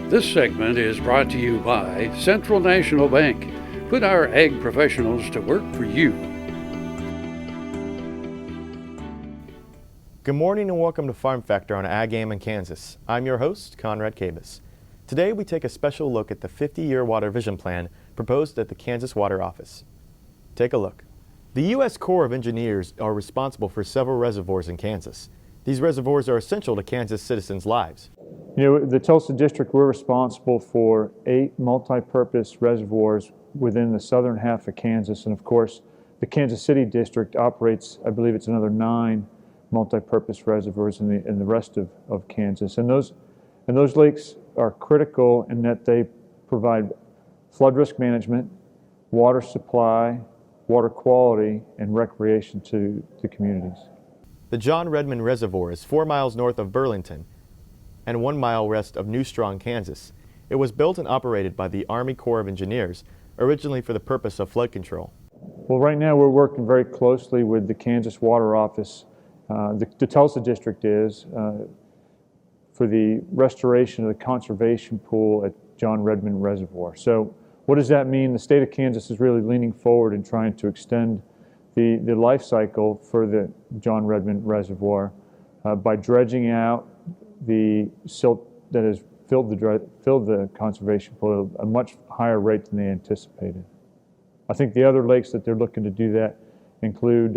This segment is brought to you by Central National Bank. Put our ag professionals to work for you. Good morning and welcome to Farm Factor on Ag Am in Kansas. I'm your host, Conrad Cabas. Today we take a special look at the 50-year Water Vision Plan proposed at the Kansas Water Office. Take a look. The U.S. Corps of Engineers are responsible for several reservoirs in Kansas. These reservoirs are essential to Kansas citizens' lives. You know, the Tulsa District, we're responsible for 8 multi-purpose reservoirs within the southern half of Kansas. And of course, the Kansas City District operates, I believe it's another 9 multi-purpose reservoirs in the rest of Kansas. And those lakes are critical in that they provide flood risk management, water supply, water quality, and recreation to the communities. The John Redmond Reservoir is 4 miles north of Burlington and 1 mile west of New Strong, Kansas. It was built and operated by the Army Corps of Engineers, originally for the purpose of flood control. Well, right now we're working very closely with the Kansas Water Office, the Tulsa District is, for the restoration of the conservation pool at John Redmond Reservoir. So what does that mean? The state of Kansas is really leaning forward and trying to extend the life cycle for the John Redmond Reservoir by dredging out the silt that has filled the conservation pool at a much higher rate than they anticipated. I think the other lakes that they're looking to do that include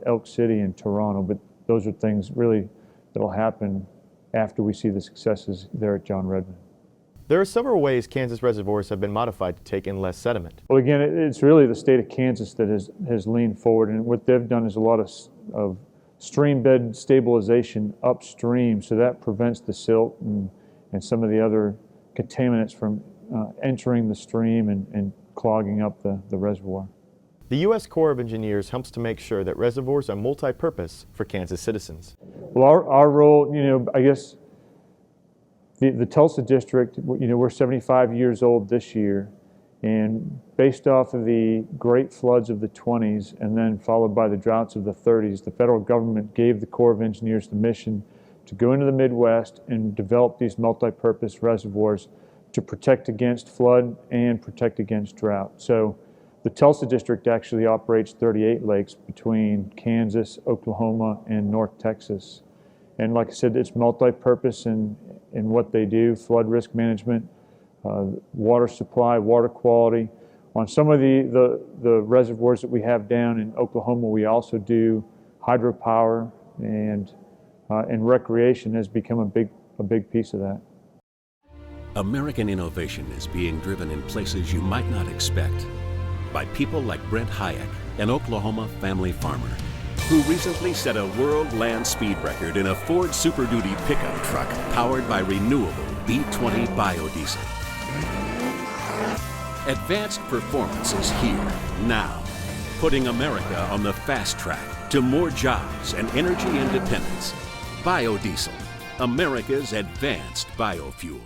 Elk City and Toronto, but those are things really that'll happen after we see the successes there at John Redmond. There are several ways Kansas reservoirs have been modified to take in less sediment. Well, again, it's really the state of Kansas that has leaned forward, and what they've done is a lot of stream bed stabilization upstream, so that prevents the silt and some of the other contaminants from entering the stream and clogging up the reservoir. The U.S. Corps of Engineers helps to make sure that reservoirs are multi-purpose for Kansas citizens. Well, our role, you know, I guess the Tulsa District, you know, we're 75 years old this year, and based off of the great floods of the 20s and then followed by the droughts of the 30s, the federal government gave the Corps of Engineers the mission to go into the Midwest and develop these multi-purpose reservoirs to protect against flood and protect against drought. So the Tulsa District actually operates 38 lakes between Kansas, Oklahoma, and North Texas. And like I said, it's multi-purpose in what they do: flood risk management, water supply, water quality. On some of the reservoirs that we have down in Oklahoma, we also do hydropower, and recreation has become a big piece of that. American innovation is being driven in places you might not expect by people like Brent Hayek, an Oklahoma family farmer, who recently set a world land speed record in a Ford Super Duty pickup truck powered by renewable B20 biodiesel. Advanced performance is here, now, putting America on the fast track to more jobs and energy independence. Biodiesel, America's advanced biofuel.